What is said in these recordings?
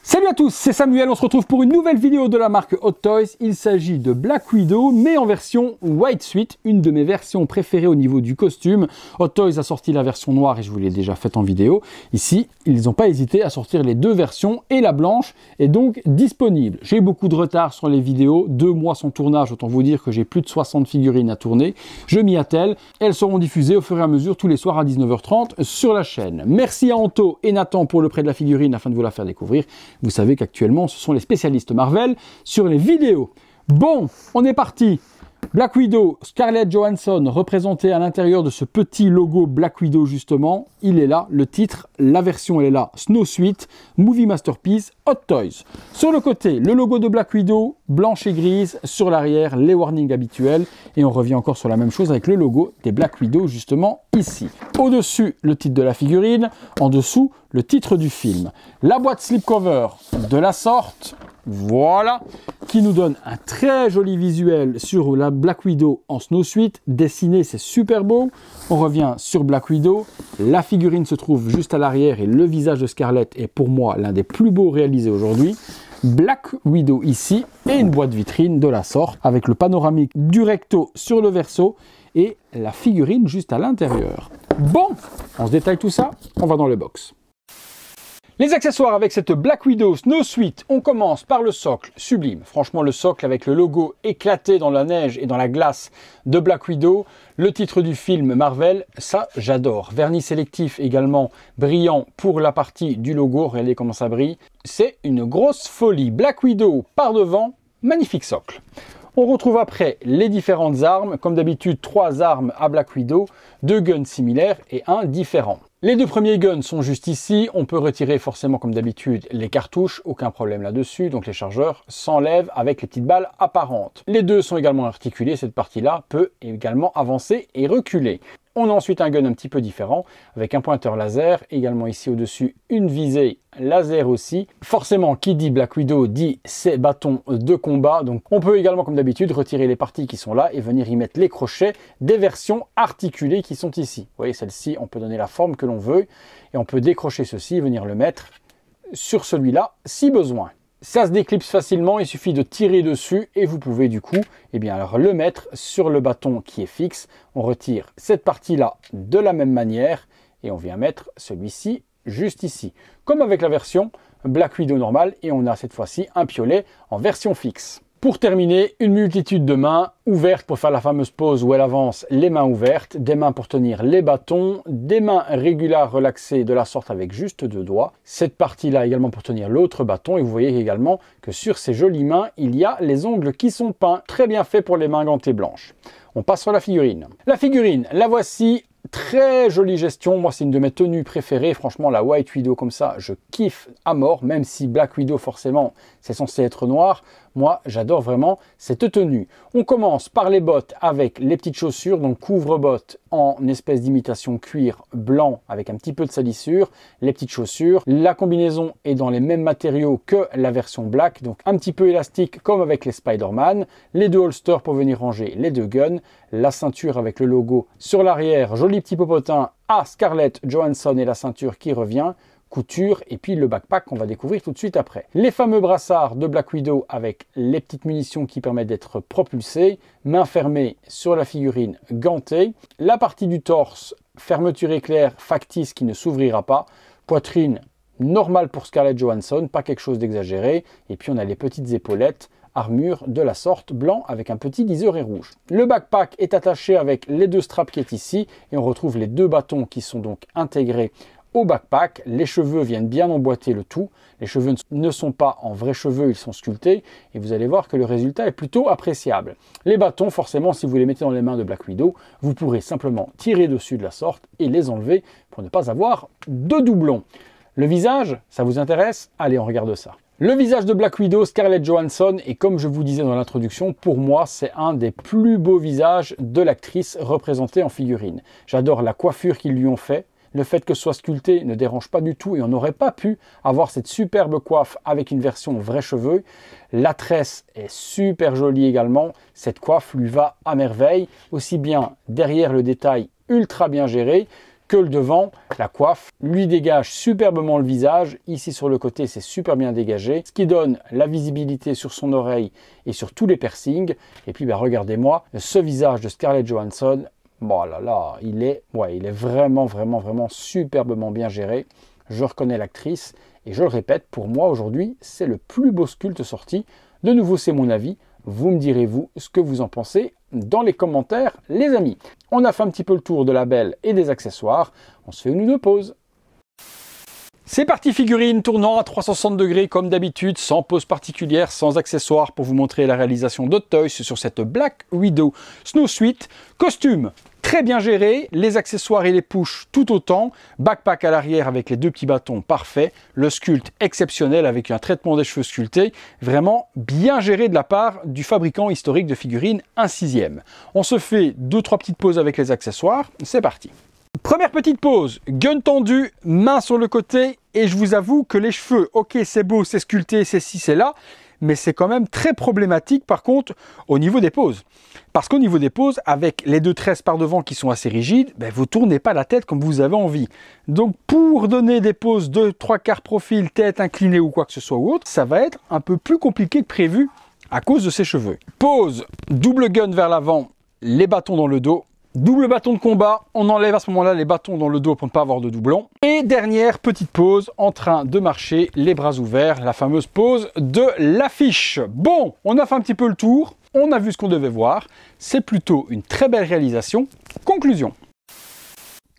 Salut à tous, c'est Samuel, on se retrouve pour une nouvelle vidéo de la marque Hot Toys. Il s'agit de Black Widow, mais en version White Suite, une de mes versions préférées au niveau du costume. Hot Toys a sorti la version noire et je vous l'ai déjà faite en vidéo. Ici, ils n'ont pas hésité à sortir les deux versions et la blanche est donc disponible. J'ai beaucoup de retard sur les vidéos, 2 mois sans tournage, autant vous dire que j'ai plus de 60 figurines à tourner. Je m'y attelle, elles seront diffusées au fur et à mesure tous les soirs à 19h30 sur la chaîne. Merci à Anto et Nathan pour le prêt de la figurine afin de vous la faire découvrir. Vous savez qu'actuellement, ce sont les spécialistes Marvel sur les vidéos. Bon, on est parti. Black Widow, Scarlett Johansson, représentée à l'intérieur de ce petit logo Black Widow justement. Il est là, le titre, la version elle est là, Snow Suite, Movie Masterpiece, Hot Toys. Sur le côté, le logo de Black Widow, blanche et grise. Sur l'arrière, les warnings habituels. Et on revient encore sur la même chose avec le logo des Black Widow justement ici. Au-dessus, le titre de la figurine. En dessous, le titre du film. La boîte slipcover de la sorte. Voilà, qui nous donne un très joli visuel sur la Black Widow en Snow Suite. Dessiné, c'est super beau. On revient sur Black Widow. La figurine se trouve juste à l'arrière et le visage de Scarlett est pour moi l'un des plus beaux réalisés aujourd'hui. Black Widow ici et une boîte vitrine de la sorte avec le panoramique du recto sur le verso et la figurine juste à l'intérieur. Bon, on se détaille tout ça, on va dans le box. Les accessoires avec cette Black Widow Snow Suite, on commence par le socle sublime. Franchement, le socle avec le logo éclaté dans la neige et dans la glace de Black Widow. Le titre du film Marvel, ça j'adore. Vernis sélectif également brillant pour la partie du logo. Regardez comment ça brille. C'est une grosse folie. Black Widow par devant, magnifique socle. On retrouve après les différentes armes. Comme d'habitude, 3 armes à Black Widow, 2 guns similaires et un différent. Les 2 premiers guns sont juste ici. On peut retirer forcément comme d'habitude les cartouches, aucun problème là-dessus. Donc les chargeurs s'enlèvent avec les petites balles apparentes. Les 2 sont également articulés. Cette partie-là peut également avancer et reculer. On a ensuite un gun un petit peu différent avec un pointeur laser. Également ici au-dessus une visée laser aussi. Forcément, qui dit Black Widow dit ses bâtons de combat. Donc on peut également comme d'habitude retirer les parties qui sont là et venir y mettre les crochets des versions articulées qui sont ici. Vous voyez, celle-ci, on peut donner la forme que l'on veut et on peut décrocher ceci et venir le mettre sur celui-là si besoin. Ça se déclipse facilement, il suffit de tirer dessus et vous pouvez du coup alors le mettre sur le bâton qui est fixe. On retire cette partie-là de la même manière et on vient mettre celui-ci juste ici. Comme avec la version Black Widow normale et on a cette fois-ci un piolet en version fixe. Pour terminer, une multitude de mains ouvertes pour faire la fameuse pose où elle avance, les mains ouvertes, des mains pour tenir les bâtons, des mains régulares relaxées de la sorte avec juste 2 doigts. Cette partie-là également pour tenir l'autre bâton et vous voyez également que sur ces jolies mains, il y a les ongles qui sont peints, très bien fait pour les mains gantées blanches. On passe sur la figurine. La figurine, la voici. Très jolie gestion, moi c'est une de mes tenues préférées, franchement la White Widow comme ça, je kiffe à mort, même si Black Widow forcément c'est censé être noir, moi j'adore vraiment cette tenue. On commence par les bottes avec les petites chaussures, donc couvre-bottes en espèce d'imitation cuir blanc avec un petit peu de salissure, les petites chaussures, la combinaison est dans les mêmes matériaux que la version black, donc un petit peu élastique comme avec les Spider-Man, les 2 holsters pour venir ranger les 2 guns, la ceinture avec le logo sur l'arrière, joli petit popotin à Scarlett Johansson et la ceinture qui revient, couture et puis le backpack qu'on va découvrir tout de suite après. Les fameux brassards de Black Widow avec les petites munitions qui permettent d'être propulsées, main fermée sur la figurine gantée, la partie du torse, fermeture éclair factice qui ne s'ouvrira pas, poitrine normale pour Scarlett Johansson, pas quelque chose d'exagéré, et puis on a les petites épaulettes, armure de la sorte blanc avec un petit liseré rouge. Le backpack est attaché avec les 2 straps qui est ici et on retrouve les 2 bâtons qui sont donc intégrés au backpack. Les cheveux viennent bien emboîter le tout. Les cheveux ne sont pas en vrais cheveux, ils sont sculptés et vous allez voir que le résultat est plutôt appréciable. Les bâtons, forcément, si vous les mettez dans les mains de Black Widow, vous pourrez simplement tirer dessus de la sorte et les enlever pour ne pas avoir de doublons. Le visage, ça vous intéresse? Allez, on regarde ça. Le visage de Black Widow, Scarlett Johansson, et comme je vous disais dans l'introduction, pour moi, c'est un des plus beaux visages de l'actrice représentée en figurine. J'adore la coiffure qu'ils lui ont fait. Le fait que ce soit sculpté ne dérange pas du tout et on n'aurait pas pu avoir cette superbe coiffe avec une version vrais cheveux. La tresse est super jolie également. Cette coiffe lui va à merveille, aussi bien derrière le détail ultra bien géré que le devant, la coiffe, lui dégage superbement le visage. Ici sur le côté, c'est super bien dégagé, ce qui donne la visibilité sur son oreille et sur tous les piercings. Et puis regardez-moi, ce visage de Scarlett Johansson, bon là là, il est vraiment superbement bien géré. Je reconnais l'actrice et je le répète, pour moi aujourd'hui, c'est le plus beau sculpte sorti. De nouveau, c'est mon avis. Vous me direz, vous, ce que vous en pensez dans les commentaires, les amis. On a fait un petit peu le tour de la belle et des accessoires. On se fait une ou deux pauses. C'est parti figurine, tournant à 360 degrés comme d'habitude, sans pause particulière, sans accessoires pour vous montrer la réalisation d'Hot Toys sur cette Black Widow Snowsuit. Costume très bien géré, les accessoires et les push tout autant, backpack à l'arrière avec les deux petits bâtons parfait, le sculpte exceptionnel avec un traitement des cheveux sculpté, vraiment bien géré de la part du fabricant historique de figurines 1/6. On se fait 2-3 petites pauses avec les accessoires, c'est parti. Première petite pause, gun tendu, main sur le côté, et je vous avoue que les cheveux, ok c'est beau, c'est sculpté, c'est ci, c'est là, mais c'est quand même très problématique par contre au niveau des poses. Parce qu'au niveau des poses, avec les deux tresses par devant qui sont assez rigides, vous ne tournez pas la tête comme vous avez envie. Donc pour donner des poses de 3/4 profil, tête inclinée ou quoi que ce soit ou autre, ça va être un peu plus compliqué que prévu à cause de ces cheveux. Pose, double gun vers l'avant, les bâtons dans le dos. Double bâton de combat, on enlève à ce moment-là les bâtons dans le dos pour ne pas avoir de doublons. Et dernière petite pause, en train de marcher, les bras ouverts, la fameuse pose de l'affiche. Bon, on a fait un petit peu le tour, on a vu ce qu'on devait voir, c'est plutôt une très belle réalisation. Conclusion.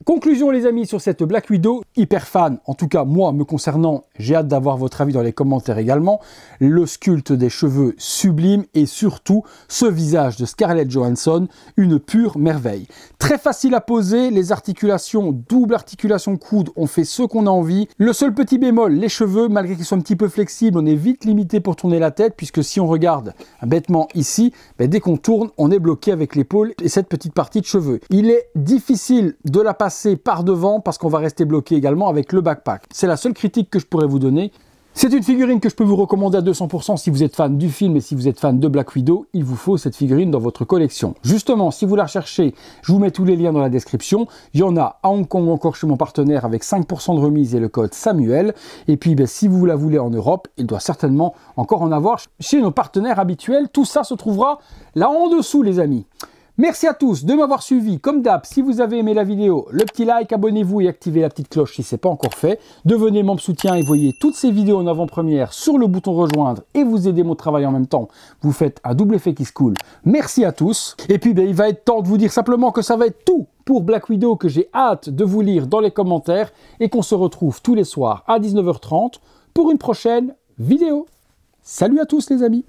Conclusion les amis sur cette Black Widow, hyper fan, en tout cas moi me concernant, j'ai hâte d'avoir votre avis dans les commentaires également. Le sculpte des cheveux sublime et surtout ce visage de Scarlett Johansson, une pure merveille. Très facile à poser, les articulations, double articulation coude, on fait ce qu'on a envie. Le seul petit bémol, les cheveux, malgré qu'ils soient un petit peu flexibles, on est vite limité pour tourner la tête puisque si on regarde bêtement ici, dès qu'on tourne, on est bloqué avec l'épaule et cette petite partie de cheveux. Il est difficile de la passer par devant parce qu'on va rester bloqué également avec le backpack. C'est la seule critique que je pourrais vous donner. C'est une figurine que je peux vous recommander à 200% si vous êtes fan du film et si vous êtes fan de Black Widow, il vous faut cette figurine dans votre collection. Justement, si vous la recherchez, je vous mets tous les liens dans la description. Il y en a à Hong Kong encore chez mon partenaire avec 5% de remise et le code Samuel. Et puis si vous la voulez en Europe, il doit certainement encore en avoir chez nos partenaires habituels. Tout ça se trouvera là en dessous les amis. Merci à tous de m'avoir suivi. Comme d'hab, si vous avez aimé la vidéo, le petit like, abonnez-vous et activez la petite cloche si ce n'est pas encore fait. Devenez membre soutien et voyez toutes ces vidéos en avant-première sur le bouton rejoindre et vous aidez mon travail en même temps. Vous faites un double effet qui se coule. Merci à tous. Et puis il va être temps de vous dire simplement que ça va être tout pour Black Widow, que j'ai hâte de vous lire dans les commentaires et qu'on se retrouve tous les soirs à 19h30 pour une prochaine vidéo. Salut à tous les amis.